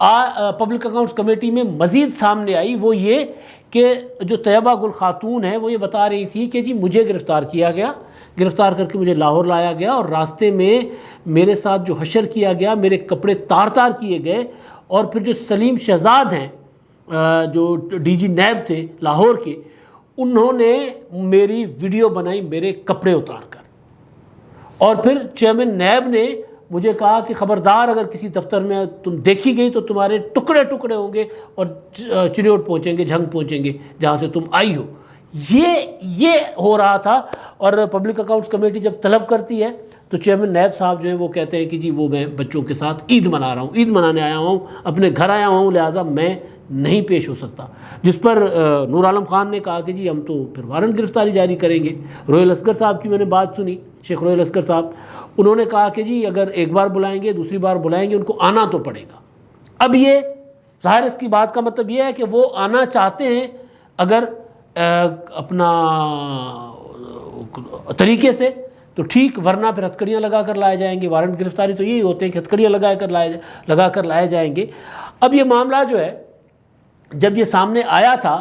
Public accounts committee میں مزید سامنے آئی وہ یہ کہ جو طیبہ گل خاتون ہے وہ یہ بتا رہی تھی کہ جی مجھے گرفتار کیا گیا، گرفتار کر کے مجھے لاہور لایا گیا اور راستے میں میرے ساتھ جو حشر کیا گیا، میرے کپڑے تار تار کیے گئے، اور پھر جو سلیم شہزاد ہیں جو ڈی جی نیب تھے لاہور کے، انہوں نے میری ویڈیو بنائی میرے کپڑے اتار کر، اور پھر چیئرمین نیب نے مجھے کہا کہ خبردار اگر کسی دفتر میں تم دیکھی گئی تو تمہارے ٹکڑے ٹکڑے ہوں گے اور چریوٹ پہنچیں گے، جھنگ پہنچیں گے جہاں سے تم آئی ہو۔ یہ ہو رہا تھا، اور پبلک اکاؤنٹس کمیٹی جب طلب کرتی ہے تو چیئرمین نیب صاحب جو ہیں وہ کہتے ہیں کہ جی وہ میں بچوں کے ساتھ عید منا رہا ہوں، عید منانے آیا ہوں، اپنے گھر آیا ہوں، لہٰذا میں نہیں پیش ہو سکتا، جس پر نور عالم خان نے کہا کہ جی ہم تو پھر وارنٹ گرفتاری جاری کریں گے۔ روہیل اصغر صاحب کی میں نے بات سنی، شیخ روہیل اصغر صاحب، انہوں نے کہا کہ جی اگر ایک بار بلائیں گے، دوسری بار بلائیں گے، ان کو آنا تو پڑے گا۔ اب یہ ظاہر اس کی بات کا مطلب یہ ہے کہ وہ آنا چاہتے ہیں اگر اپنا طریقے سے تو ٹھیک، ورنہ پھر ہتھکڑیاں لگا کر لائے جائیں گے۔ وارنٹ گرفتاری تو یہی ہوتے ہیں کہ ہتھکڑیاں لگا کر لائے جائیں گے۔ اب یہ معاملہ جو ہے جب یہ سامنے آیا تھا،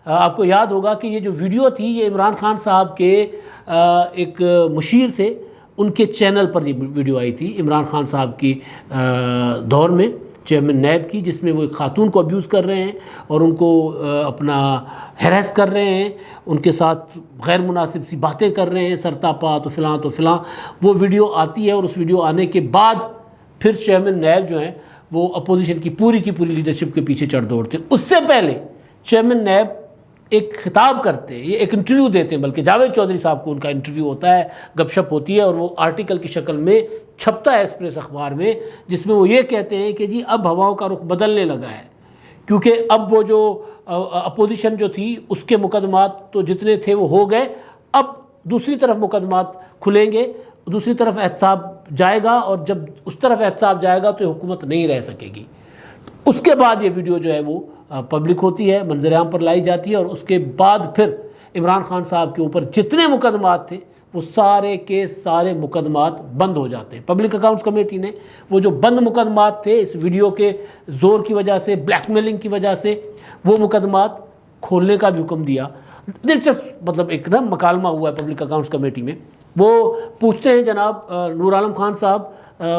آپ کو یاد ہوگا کہ یہ جو ویڈیو تھی یہ عمران خان صاحب کے ایک مشیر تھے، ان کے چینل پر یہ ویڈیو آئی تھی عمران خان صاحب کی دور میں چیئرمین نیب کی، جس میں وہ ایک خاتون کو ابیوز کر رہے ہیں اور ان کو اپنا ہیریس کر رہے ہیں، ان کے ساتھ غیر مناسب سی باتیں کر رہے ہیں، سرتا پا تو فلاں۔ وہ ویڈیو آتی ہے، اور اس ویڈیو آنے کے بعد پھر چیئرمین نیب جو ہیں وہ اپوزیشن کی پوری لیڈرشپ کے پیچھے چڑھ دوڑتے۔ اس سے پہلے چیئرمین نیب ایک خطاب کرتے ہیں، یہ ایک انٹرویو دیتے ہیں، بلکہ جاوید چودھری صاحب کو ان کا انٹرویو ہوتا ہے، گپ شپ ہوتی ہے، اور وہ آرٹیکل کی شکل میں چھپتا ہے ایکسپریس اخبار میں، جس میں وہ یہ کہتے ہیں کہ جی اب ہواؤں کا رخ بدلنے لگا ہے، کیونکہ اب وہ جو اپوزیشن جو تھی اس کے مقدمات تو جتنے تھے وہ ہو گئے، اب دوسری طرف مقدمات کھلیں گے، دوسری طرف احتساب جائے گا، اور جب اس طرف احتساب جائے گا تو یہ حکومت نہیں رہ سکے گی۔ اس کے بعد یہ ویڈیو جو ہے وہ پبلک ہوتی ہے، منظر عام پر لائی جاتی ہے، اور اس کے بعد پھر عمران خان صاحب کے اوپر جتنے مقدمات تھے وہ سارے کے سارے مقدمات بند ہو جاتے ہیں۔ پبلک اکاؤنٹس کمیٹی نے وہ جو بند مقدمات تھے اس ویڈیو کے زور کی وجہ سے، بلیک میلنگ کی وجہ سے، وہ مقدمات کھولنے کا بھی حکم دیا۔ دلچسپ مطلب ایک مکالمہ ہوا ہے پبلک اکاؤنٹس کمیٹی میں۔ وہ پوچھتے ہیں جناب نور عالم خان صاحب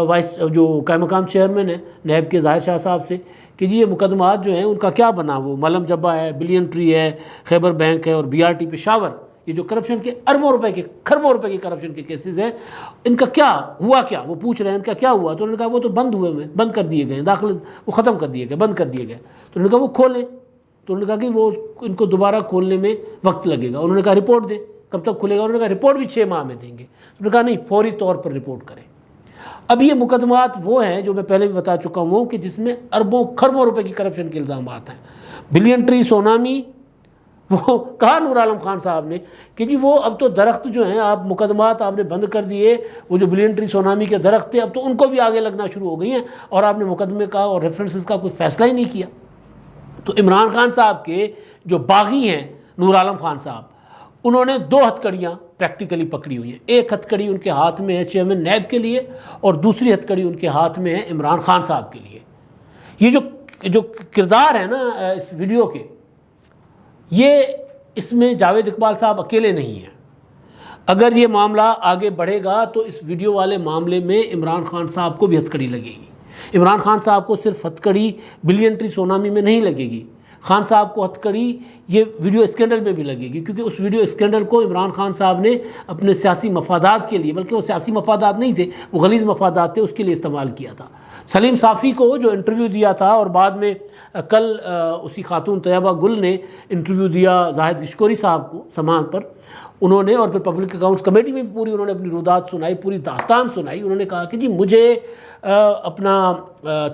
وائس جو قائم مقام چیئرمین ہیں نیب کے ظاہر شاہ صاحب سے کہ جی یہ مقدمات جو ہیں ان کا کیا بنا، وہ ملم جبہ ہے، بلین ٹری ہے، خیبر بینک ہے، اور بی آر ٹی پشاور، یہ جو کرپشن کے اربوں روپے کے، کھربوں روپے کے کرپشن کے کیسز ہیں، ان کا کیا ہوا، کیا وہ پوچھ رہے ہیں ان کا کیا ہوا؟ تو انہوں نے کہا وہ تو بند ہوئے ہوئے، بند کر دیے گئے، داخل وہ ختم کر دیے گئے، بند کر دیے گئے۔ تو انہوں نے کہا وہ کھولیں، تو انہوں نے کہا کہ وہ ان کو دوبارہ کھولنے میں وقت لگے گا۔ انہوں نے کہا رپورٹ دیں، کب تک کھلے گا؟ انہوں نے کہا رپورٹ بھی 6 ماہ میں دیں گے۔ انہوں نے کہا نہیں، فوری طور پر رپورٹ کریں۔ اب یہ مقدمات وہ ہیں جو میں پہلے بھی بتا چکا ہوں کہ جس میں اربوں کھربوں روپے کی کرپشن کے الزامات ہیں۔ بلین ٹری سونامی، وہ کہا نور عالم خان صاحب نے کہ جی وہ اب تو درخت جو ہیں آپ مقدمات آپ نے بند کر دیے، وہ جو بلین ٹری سونامی کے درخت تھے اب تو ان کو بھی آگے لگنا شروع ہو گئی ہیں، اور آپ نے مقدمے کا اور ریفرنسز کا کوئی فیصلہ ہی نہیں کیا۔ تو عمران خان صاحب کے جو باغی ہیں نور عالم خان صاحب، انہوں نے 2 ہتھکڑیاں پریکٹیکلی پکڑی ہوئی ہیں۔ ایک ہتھکڑی ان کے ہاتھ میں ہے چیئرمین نیب کے لیے، اور دوسری ہتھکڑی ان کے ہاتھ میں ہے عمران خان صاحب کے لیے۔ یہ جو کردار ہے نا اس ویڈیو کے، یہ اس میں جاوید اقبال صاحب اکیلے نہیں ہیں۔ اگر یہ معاملہ آگے بڑھے گا تو اس ویڈیو والے معاملے میں عمران خان صاحب کو بھی ہتھکڑی لگے گی۔ عمران خان صاحب کو صرف ہتھکڑی بلین ٹری سونامی میں نہیں لگے گی، خان صاحب کو ہتھکڑی یہ ویڈیو اسکینڈل میں بھی لگے گی، کیونکہ اس ویڈیو اسکینڈل کو عمران خان صاحب نے اپنے سیاسی مفادات کے لیے، بلکہ وہ سیاسی مفادات نہیں تھے، وہ غلیظ مفادات تھے، اس کے لیے استعمال کیا تھا۔ سلیم صافی کو جو انٹرویو دیا تھا، اور بعد میں کل اسی خاتون طیبہ گل نے انٹرویو دیا زاہد گشکوری صاحب کو سماعت پر، انہوں نے، اور پھر پبلک اکاؤنٹس کمیٹی میں بھی پوری انہوں نے اپنی رودات سنائی، پوری داستان سنائی۔ انہوں نے کہا کہ جی مجھے اپنا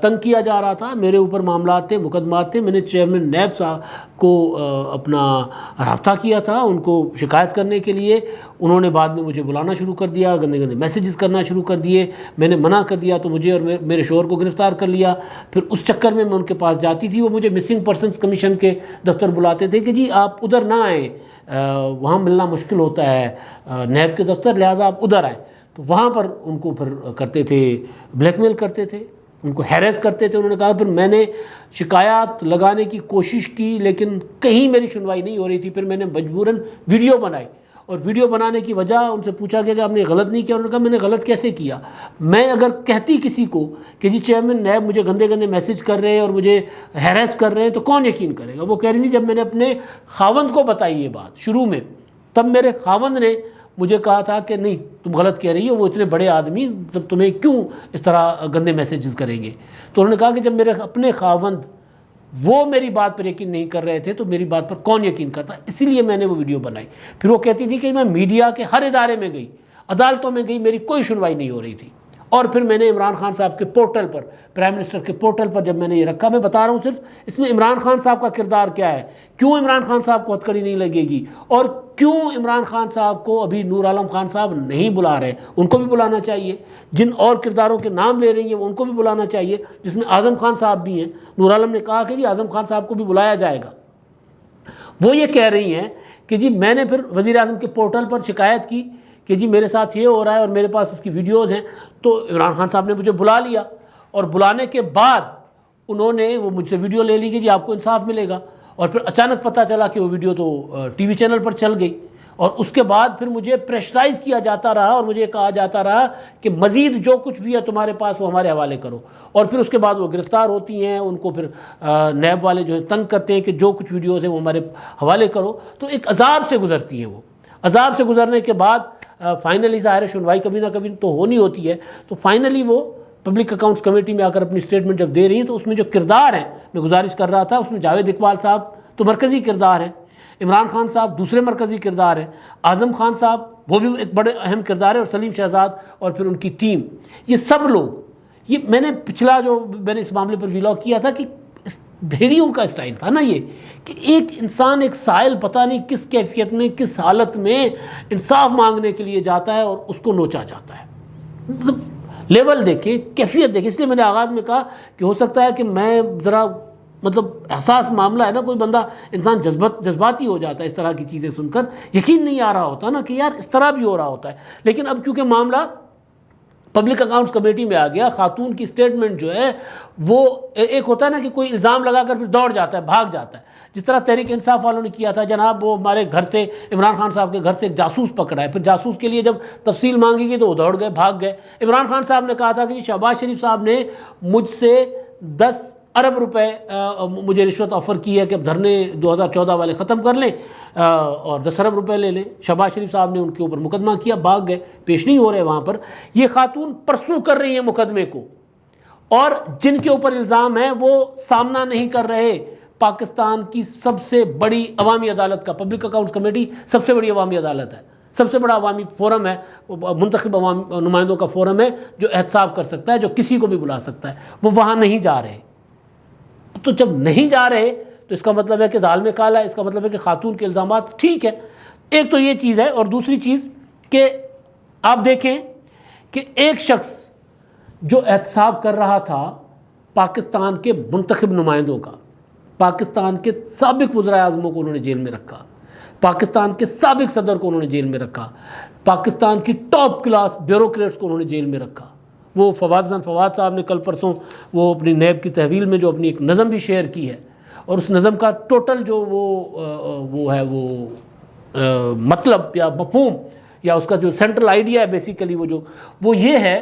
تنگ کیا جا رہا تھا، میرے اوپر معاملات تھے، مقدمات تھے، میں نے چیئرمین نیب صاحب کو اپنا رابطہ کیا تھا ان کو شکایت کرنے کے لیے، انہوں نے بعد میں مجھے بلانا شروع کر دیا، گندے گندے میسیجز کرنا شروع کر دیے، میں نے منع کر دیا تو مجھے اور میرے شوہر کو گرفتار کر لیا۔ پھر اس چکر میں ان کے پاس جاتی تھی، وہ مجھے مسنگ پرسنس کمیشن کے دفتر بلاتے تھے کہ جی آپ ادھر نہ آئیں، وہاں ملنا مشکل ہوتا ہے نیب کے دفتر، لہٰذا آپ ادھر آئیں۔ تو وہاں پر ان کو پھر کرتے تھے، بلیک میل کرتے تھے، ان کو ہیریس کرتے تھے. انہوں نے کہا پھر میں نے شکایات لگانے کی کوشش کی لیکن کہیں میری سنوائی نہیں ہو رہی تھی. پھر میں نے مجبوراً ویڈیو بنائی, اور ویڈیو بنانے کی وجہ ان سے پوچھا گیا کہ آپ نے غلط نہیں کیا. انہوں نے کہا میں نے غلط کیسے کیا. میں اگر کہتی کسی کو کہ جی چیئرمین نیب مجھے گندے گندے میسج کر رہے ہیں اور مجھے ہیریس کر رہے ہیں تو کون یقین کرے گا. وہ کہہ رہی تھی جب میں نے اپنے خاوند کو بتائی یہ بات شروع میں, تب میرے خاوند نے مجھے کہا تھا کہ نہیں تم غلط کہہ رہی ہو, وہ اتنے بڑے آدمی جب تمہیں کیوں اس طرح گندے میسیجز کریں گے. تو انہوں نے کہا کہ جب میرے اپنے خاوند وہ میری بات پر یقین نہیں کر رہے تھے تو میری بات پر کون یقین کرتا, اسی لیے میں نے وہ ویڈیو بنائی. پھر وہ کہتی تھی کہ میں میڈیا کے ہر ادارے میں گئی, عدالتوں میں گئی, میری کوئی سنوائی نہیں ہو رہی تھی. اور پھر میں نے عمران خان صاحب کے پورٹل پر, پرائم منسٹر کے پورٹل پر جب میں نے یہ رکھا, میں بتا رہا ہوں صرف اس میں عمران خان صاحب کا کردار کیا ہے, کیوں عمران خان صاحب کو ہتھکڑی نہیں لگے گی, اور کیوں عمران خان صاحب کو ابھی نور عالم خان صاحب نہیں بلا رہے. ان کو بھی بلانا چاہیے. جن اور کرداروں کے نام لے رہی ہیں ان کو بھی بلانا چاہیے, جس میں اعظم خان صاحب بھی ہیں. نور عالم نے کہا کہ جی اعظم خان صاحب کو بھی بلایا جائے گا. وہ یہ کہہ رہی ہیں کہ جی میں نے پھر وزیر اعظم کے پورٹل پر شکایت کی کہ جی میرے ساتھ یہ ہو رہا ہے اور میرے پاس اس کی ویڈیوز ہیں. تو عمران خان صاحب نے مجھے بلا لیا, اور بلانے کے بعد انہوں نے وہ مجھ سے ویڈیو لے لی کہ جی آپ کو انصاف ملے گا. اور پھر اچانک پتہ چلا کہ وہ ویڈیو تو ٹی وی چینل پر چل گئی, اور اس کے بعد پھر مجھے پریشرائز کیا جاتا رہا اور مجھے کہا جاتا رہا کہ مزید جو کچھ بھی ہے تمہارے پاس وہ ہمارے حوالے کرو. اور پھر اس کے بعد وہ گرفتار ہوتی ہیں, ان کو پھر نیب والے جو ہیں تنگ کرتے ہیں کہ جو کچھ ویڈیوز ہیں وہ ہمارے حوالے کرو. تو ایک عذاب سے گزرتی ہیں. وہ عذاب سے گزرنے کے بعد فائنلی ظاہر سنوائی کبھی نہ کبھی تو ہونی ہوتی ہے. تو فائنلی وہ پبلک اکاؤنٹس کمیٹی میں آ کر اپنی اسٹیٹمنٹ جب دے رہی ہیں تو اس میں جو کردار ہیں, میں گزارش کر رہا تھا, اس میں جاوید اقبال صاحب تو مرکزی کردار ہیں, عمران خان صاحب دوسرے مرکزی کردار ہیں, اعظم خان صاحب وہ بھی ایک بڑے اہم کردار ہے, اور سلیم شہزاد اور پھر ان کی ٹیم, یہ سب لوگ. یہ میں نے پچھلا جو میں نے اس معاملے پر ویلاگ کیا تھا کہ بھیڑیوں کا اسٹائل تھا نا یہ, کہ ایک انسان ایک سائل پتہ نہیں کس کیفیت میں کس حالت میں انصاف مانگنے کے لیے جاتا ہے اور اس کو نوچا جاتا ہے. مطلب لیول دیکھیں, کیفیت دیکھیں. اس لیے میں نے آغاز میں کہا کہ ہو سکتا ہے کہ میں ذرا مطلب احساس معاملہ ہے نا, کوئی بندہ انسان جذباتی ہو جاتا ہے اس طرح کی چیزیں سن کر, یقین نہیں آ رہا ہوتا نا کہ یار اس طرح بھی ہو رہا ہوتا ہے. لیکن اب کیونکہ معاملہ پبلک اکاؤنٹس کمیٹی میں آ گیا, خاتون کی اسٹیٹمنٹ جو ہے وہ ایک ہوتا ہے نا کہ کوئی الزام لگا کر پھر دوڑ جاتا ہے, بھاگ جاتا ہے, جس طرح تحریک انصاف والوں نے کیا تھا. جناب وہ ہمارے گھر سے عمران خان صاحب کے گھر سے ایک جاسوس پکڑا ہے, پھر جاسوس کے لیے جب تفصیل مانگی گئی تو وہ دوڑ گئے, بھاگ گئے. عمران خان صاحب نے کہا تھا کہ شہباز شریف صاحب نے مجھ سے 10 ارب روپے مجھے رشوت آفر کی ہے کہ اب دھرنے 2014 والے ختم کر لیں اور 10 ارب روپے لے لیں. شہباز شریف صاحب نے ان کے اوپر مقدمہ کیا, بھاگ گئے, پیش نہیں ہو رہے وہاں پر. یہ خاتون پرسو کر رہی ہیں مقدمے کو, اور جن کے اوپر الزام ہے وہ سامنا نہیں کر رہے. پاکستان کی سب سے بڑی عوامی عدالت کا, پبلک اکاؤنٹس کمیٹی سب سے بڑی عوامی عدالت ہے, سب سے بڑا عوامی فورم ہے, منتخب عوام نمائندوں کا فورم ہے جو احتساب کر سکتا ہے, جو کسی کو بھی بلا سکتا ہے. وہ وہاں نہیں جا رہے. تو جب نہیں جا رہے تو اس کا مطلب ہے کہ دال میں کالا ہے, اس کا مطلب ہے کہ خاتون کے الزامات ٹھیک ہے. ایک تو یہ چیز ہے, اور دوسری چیز کہ آپ دیکھیں کہ ایک شخص جو احتساب کر رہا تھا پاکستان کے منتخب نمائندوں کا, پاکستان کے سابق وزرائے اعظموں کو انہوں نے جیل میں رکھا, پاکستان کے سابق صدر کو انہوں نے جیل میں رکھا, پاکستان کی ٹاپ کلاس بیوروکریٹس کو انہوں نے جیل میں رکھا. وہ فواد صاحب نے کل پرسوں وہ اپنی نیب کی تحویل میں جو اپنی ایک نظم بھی شیئر کی ہے, اور اس نظم کا ٹوٹل جو وہ ہے وہ مطلب یا مفہوم یا اس کا جو سینٹرل آئیڈیا ہے بیسیکلی وہ یہ ہے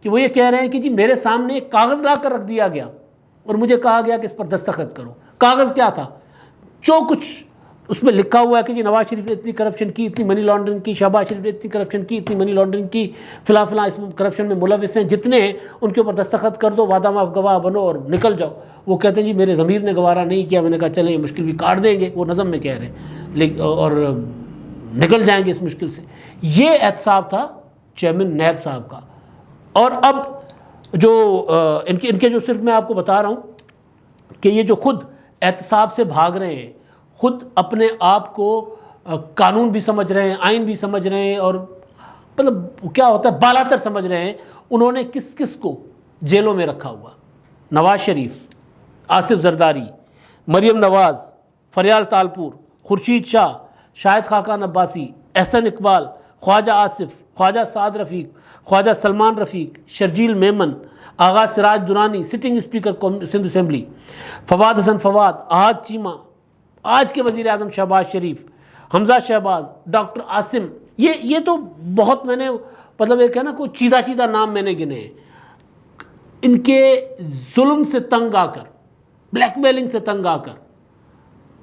کہ وہ یہ کہہ رہے ہیں کہ جی میرے سامنے ایک کاغذ لا کر رکھ دیا گیا اور مجھے کہا گیا کہ اس پر دستخط کرو. کاغذ کیا تھا؟ جو کچھ اس میں لکھا ہوا ہے کہ جی نواز شریف نے اتنی کرپشن کی, اتنی منی لانڈرنگ کی, شہباز شریف نے اتنی کرپشن کی, اتنی منی لانڈرنگ کی, فلاں اس کرپشن میں ملوث ہیں جتنے ہیں, ان کے اوپر دستخط کر دو, وعدہ معاف گواہ بنو اور نکل جاؤ. وہ کہتے ہیں جی میرے ضمیر نے گوارا نہیں کیا. میں نے کہا چلیں یہ مشکل بھی کاٹ دیں گے, وہ نظم میں کہہ رہے ہیں, اور نکل جائیں گے اس مشکل سے. یہ احتساب تھا چیئرمین نیب صاحب کا. اور اب جو ان کے جو صرف میں آپ کو بتا رہا ہوں کہ یہ جو خود احتساب سے بھاگ رہے ہیں, خود اپنے آپ کو قانون بھی سمجھ رہے ہیں, آئین بھی سمجھ رہے ہیں, اور مطلب کیا ہوتا ہے بالاتر سمجھ رہے ہیں, انہوں نے کس کس کو جیلوں میں رکھا ہوا؟ Nawaz Sharif, Asif Zardari, Maryam Nawaz, Faryal Talpur, Khurshid Shah, Shahid Khaqan Abbasi, Ahsan Iqbal, Khawaja Asif, Khawaja Saad Rafique, Khawaja Salman Rafique, Sharjeel Memon, Agha Siraj Durrani sitting speaker Sindh assembly, Fawad Hassan Fawad, Ahad Cheema, آج کے وزیر اعظم شہباز شریف, حمزہ شہباز, ڈاکٹر عاصم. یہ تو بہت میں نے مطلب ایک ہے نا کوئی چیدہ نام میں نے گنے ہیں. ان کے ظلم سے تنگ آ کر, بلیک میلنگ سے تنگ آ کر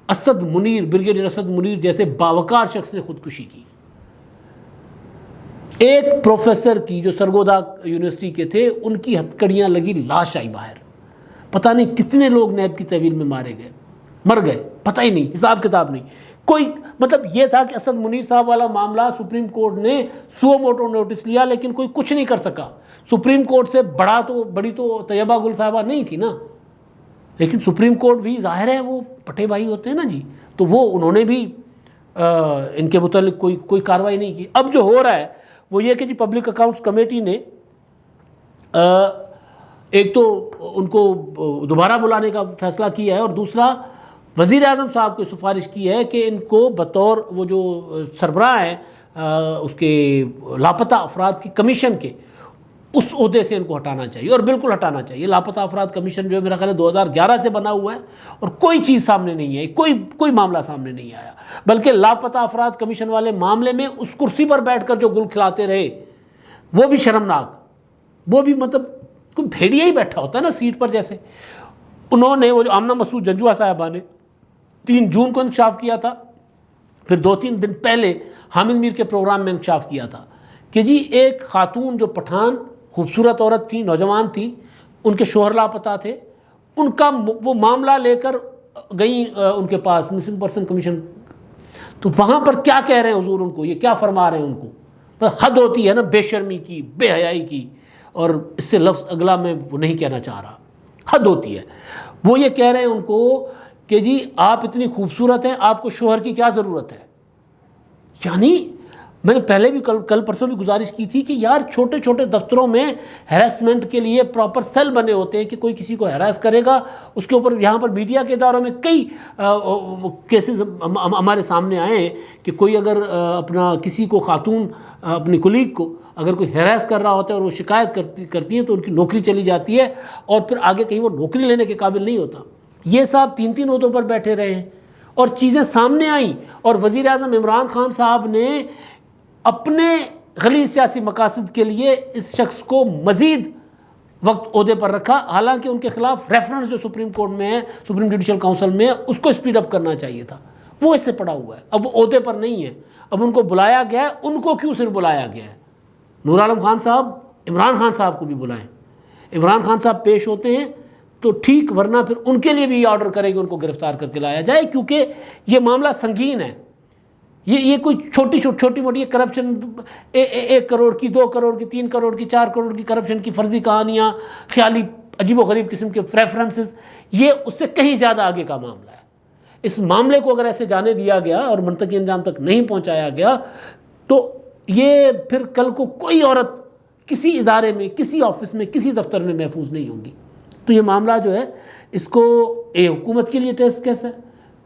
اسد منیر, بریگیڈیئر اسد منیر جیسے باوقار شخص نے خودکشی کی. ایک پروفیسر کی جو سرگودا یونیورسٹی کے تھے, ان کی ہتھکڑیاں لگی, لاش آئی باہر. پتہ نہیں کتنے لوگ نیب کی تحویل میں مر گئے, پتہ ہی نہیں, حساب کتاب نہیں کوئی. مطلب یہ تھا کہ اسد منیر صاحب والا معاملہ سپریم کورٹ نے سو موٹو نوٹس لیا, لیکن کوئی کچھ نہیں کر سکا. سپریم کورٹ سے بڑی تو طیبہ گل صاحبہ نہیں تھی نا, لیکن سپریم کورٹ بھی ظاہر ہے وہ پٹے بھائی ہوتے ہیں نا جی, تو وہ انہوں نے بھی ان کے متعلق کوئی کارروائی نہیں کی. اب جو ہو رہا ہے وہ یہ کہ جی پبلک اکاؤنٹس کمیٹی نے ایک تو ان کو دوبارہ بلانے کا فیصلہ کیا ہے, اور دوسرا وزیر اعظم صاحب کو سفارش کی ہے کہ ان کو بطور وہ جو سربراہ ہیں اس کے لاپتہ افراد کی کمیشن کے, اس عہدے سے ان کو ہٹانا چاہیے, اور بالکل ہٹانا چاہیے. لاپتہ افراد کمیشن جو ہے میرا خیال ہے 2011 سے بنا ہوا ہے, اور کوئی چیز سامنے نہیں آئی, کوئی معاملہ سامنے نہیں آیا. بلکہ لاپتہ افراد کمیشن والے معاملے میں اس کرسی پر بیٹھ کر جو گل کھلاتے رہے وہ بھی شرمناک, وہ بھی مطلب کوئی بھیڑیا ہی بیٹھا ہوتا ہے نا سیٹ پر جیسے. انہوں نے وہ جو آمنہ مسعود جنجوعہ صاحبہ نے 3 جون کو انکشاف کیا تھا, پھر 2-3 دن پہلے حامد میر کے پروگرام میں انکشاف کیا تھا کہ جی ایک خاتون جو پٹھان خوبصورت عورت تھی, نوجوان تھی, ان کے شوہر لاپتہ تھے, ان کا وہ معاملہ لے کر گئیں ان کے پاس مسنگ پرسن کمیشن. تو وہاں پر کیا کہہ رہے ہیں حضور ان کو, یہ کیا فرما رہے ہیں ان کو؟ حد ہوتی ہے نا بے شرمی کی, بے حیائی کی, اور اس سے لفظ اگلا میں وہ نہیں کہنا چاہ رہا, حد ہوتی ہے. وہ یہ کہہ رہے ہیں ان کو کہ جی آپ اتنی خوبصورت ہیں, آپ کو شوہر کی کیا ضرورت ہے. یعنی میں نے پہلے بھی کل پرسوں بھی گزارش کی تھی کہ یار چھوٹے چھوٹے دفتروں میں ہیراسمنٹ کے لیے پراپر سیل بنے ہوتے ہیں کہ کوئی کسی کو ہیراس کرے گا اس کے اوپر. یہاں پر میڈیا کے اداروں میں کئی کیسز ہمارے سامنے آئے ہیں کہ کوئی اگر اپنا کسی کو خاتون اپنی کولیگ کو اگر کوئی ہیراس کر رہا ہوتا ہے اور وہ شکایت کرتی ہیں تو ان کی نوکری چلی جاتی ہے, اور پھر آگے کہیں وہ نوکری لینے کے قابل نہیں ہوتا. یہ صاحب 3 عہدوں پر بیٹھے رہے ہیں اور چیزیں سامنے آئیں, اور وزیر اعظم عمران خان صاحب نے اپنے غلیظ سیاسی مقاصد کے لیے اس شخص کو مزید وقت عہدے پر رکھا, حالانکہ ان کے خلاف ریفرنس جو سپریم کورٹ میں ہے, سپریم جوڈیشل کونسل میں ہے, اس کو اسپیڈ اپ کرنا چاہیے تھا. وہ اس سے پڑا ہوا ہے, اب وہ عہدے پر نہیں ہے. اب ان کو بلایا گیا ہے, ان کو کیوں صرف بلایا گیا ہے؟ نور عالم خان صاحب عمران خان صاحب کو بھی بلائیں. عمران خان صاحب پیش ہوتے ہیں تو ٹھیک, ورنہ پھر ان کے لیے بھی آرڈر کرے کہ ان کو گرفتار کر کے لایا جائے, کیونکہ یہ معاملہ سنگین ہے. یہ کوئی چھوٹی موٹی کرپشن 1 کروڑ کی, 2 کروڑ کی, 3 کروڑ کی, 4 کروڑ کی کرپشن کی فرضی کہانیاں, خیالی عجیب و غریب قسم کے ریفرنسز, یہ اس سے کہیں زیادہ آگے کا معاملہ ہے. اس معاملے کو اگر ایسے جانے دیا گیا اور منطقی انجام تک نہیں پہنچایا گیا تو یہ پھر کل کو کوئی عورت کسی ادارے میں, کسی آفس میں, کسی دفتر میں محفوظ نہیں ہوگی. تو یہ معاملہ جو ہے اس کو حکومت کے لیے ٹیسٹ کیس ہے,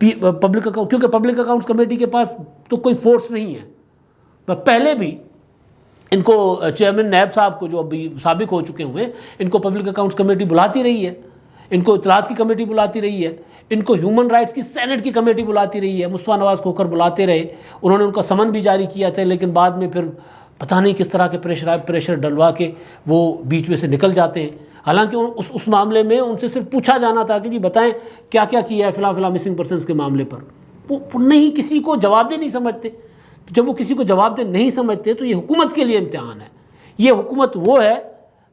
پبلک اکاؤنٹ, کیونکہ پبلک اکاؤنٹس کمیٹی کے پاس تو کوئی فورس نہیں ہے. پہلے بھی ان کو چیئرمین نیب صاحب کو جو ابھی سابق ہو چکے ہوئے, ان کو پبلک اکاؤنٹس کمیٹی بلاتی رہی ہے, ان کو اطلاعات کی کمیٹی بلاتی رہی ہے, ان کو ہیومن رائٹس کی سینٹ کی کمیٹی بلاتی رہی ہے, مصطفیٰ نواز کھوکھر بلاتے رہے, انہوں نے ان کا سمن بھی جاری کیا تھا, لیکن بعد میں پھر پتہ نہیں کس طرح کے پریشر ڈلوا کے وہ بیچ میں سے نکل جاتے ہیں. حالانکہ اس معاملے میں ان سے صرف پوچھا جانا تھا کہ جی بتائیں کیا کیا ہے فلاں مسنگ پرسنس کے معاملے پر. وہ نہیں, کسی کو جواب دہ نہیں سمجھتے. تو جب وہ کسی کو جواب دہ نہیں سمجھتے تو یہ حکومت کے لیے امتحان ہے. یہ حکومت وہ ہے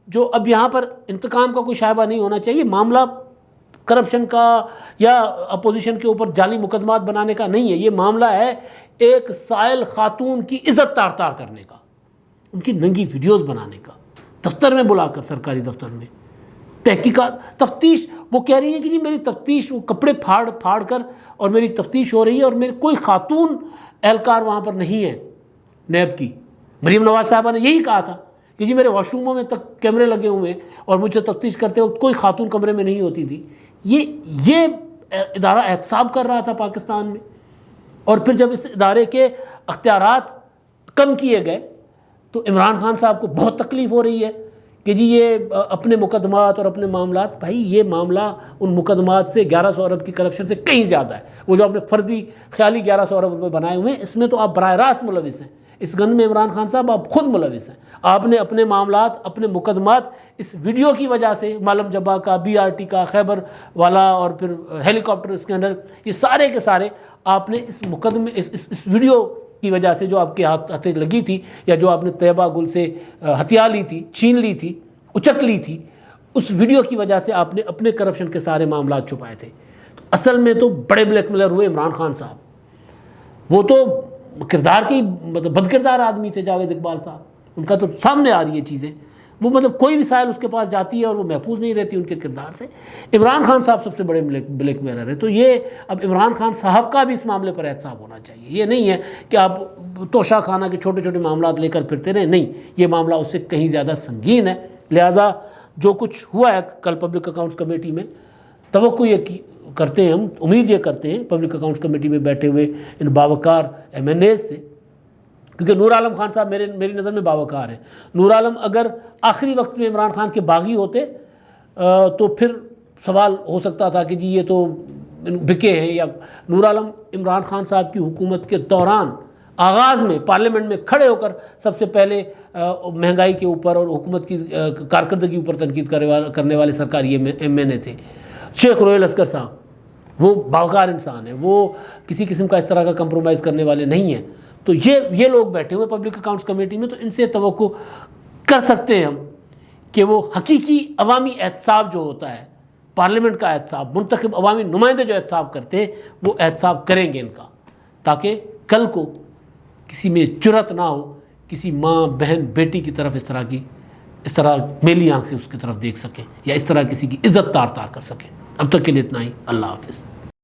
جو اب یہاں پر انتقام کا کوئی شائبہ نہیں ہونا چاہیے. معاملہ کرپشن کا یا اپوزیشن کے اوپر جعلی مقدمات بنانے کا نہیں ہے. یہ معاملہ ہے ایک سائل خاتون کی عزت تار کرنے کا, ان کی ننگی ویڈیوز بنانے کا, دفتر میں بلا کر, سرکاری دفتر میں تحقیقات, تفتیش. وہ کہہ رہی ہے کہ جی میری تفتیش, وہ کپڑے پھاڑ کر اور میری تفتیش ہو رہی ہے, اور میرے کوئی خاتون اہلکار وہاں پر نہیں ہے نیب کی. مریم نواز صاحبہ نے یہی کہا تھا کہ جی میرے واش روموں میں تک کیمرے لگے ہوئے ہیں اور مجھے تفتیش کرتے وقت کوئی خاتون کمرے میں نہیں ہوتی تھی. یہ ادارہ احتساب کر رہا تھا پاکستان میں, اور پھر جب اس ادارے کے اختیارات کم کیے گئے تو عمران خان صاحب کو بہت تکلیف ہو رہی ہے کہ جی یہ اپنے مقدمات اور اپنے معاملات، بھائی یہ معاملہ ان مقدمات سے 1100 ارب کی کرپشن سے کہیں زیادہ ہے. وہ جو آپ نے فرضی خیالی 1100 ارب روپے بنائے ہوئے ہیں، اس میں تو آپ براہ راست ملوث ہیں. اس گند میں عمران خان صاحب آپ خود ملوث ہیں. آپ نے اپنے معاملات، اپنے مقدمات اس ویڈیو کی وجہ سے، معلم جبا کا، BRT کا، خیبر والا اور پھر ہیلی کاپٹر اسکینڈل، یہ سارے کے سارے آپ نے اس مقدمے اس ویڈیو کی وجہ سے جو آپ کے ہاتھ لگی تھی، یا جو آپ نے طیبہ گل سے ہتھیا لی تھی، چھین لی تھی، اچک لی تھی، اس ویڈیو کی وجہ سے آپ نے اپنے کرپشن کے سارے معاملات چھپائے تھے. تو اصل میں تو بڑے بلیک میلر ہوئے عمران خان صاحب. وہ تو کردار کی مطلب بد کردار آدمی تھے جاوید اقبال صاحب. ان کا تو سامنے آ رہی ہے چیزیں. وہ مطلب کوئی بھی سائل اس کے پاس جاتی ہے اور وہ محفوظ نہیں رہتی ان کے کردار سے. عمران خان صاحب سب سے بڑے بلیک میلر ہے. تو یہ اب عمران خان صاحب کا بھی اس معاملے پر احتساب ہونا چاہیے. یہ نہیں ہے کہ آپ توشہ خانہ کے چھوٹے چھوٹے معاملات لے کر پھرتے رہیں. نہیں، یہ معاملہ اس سے کہیں زیادہ سنگین ہے. لہٰذا جو کچھ ہوا ہے کل پبلک اکاؤنٹس کمیٹی میں، توقع یہ کرتے ہیں، ہم امید یہ کرتے ہیں پبلک اکاؤنٹس کمیٹی میں بیٹھے ہوئے ان باوقار MNAs سے، کیونکہ نور عالم خان صاحب میری نظر میں باوقار ہیں. نور عالم اگر آخری وقت میں عمران خان کے باغی ہوتے تو پھر سوال ہو سکتا تھا کہ جی یہ تو بکے ہیں. یا نور عالم عمران خان صاحب کی حکومت کے دوران آغاز میں پارلیمنٹ میں کھڑے ہو کر سب سے پہلے مہنگائی کے اوپر اور حکومت کی کارکردگی اوپر تنقید کرنے والے سرکاری MNA تھے. شیخ رویل اصغر صاحب وہ باوقار انسان ہیں، وہ کسی قسم کا اس طرح کا کمپرومائز کرنے والے نہیں ہیں. تو یہ لوگ بیٹھے ہوئے پبلک اکاؤنٹس کمیٹی میں، تو ان سے توقع کر سکتے ہیں ہم کہ وہ حقیقی عوامی احتساب جو ہوتا ہے، پارلیمنٹ کا احتساب، منتخب عوامی نمائندے جو احتساب کرتے ہیں، وہ احتساب کریں گے ان کا، تاکہ کل کو کسی میں جرأت نہ ہو کسی ماں، بہن، بیٹی کی طرف اس طرح میلی آنکھ سے اس کی طرف دیکھ سکیں، یا اس طرح کسی کی عزت تار کر سکیں. اب تک کے لیے اتنا ہی. اللہ حافظ.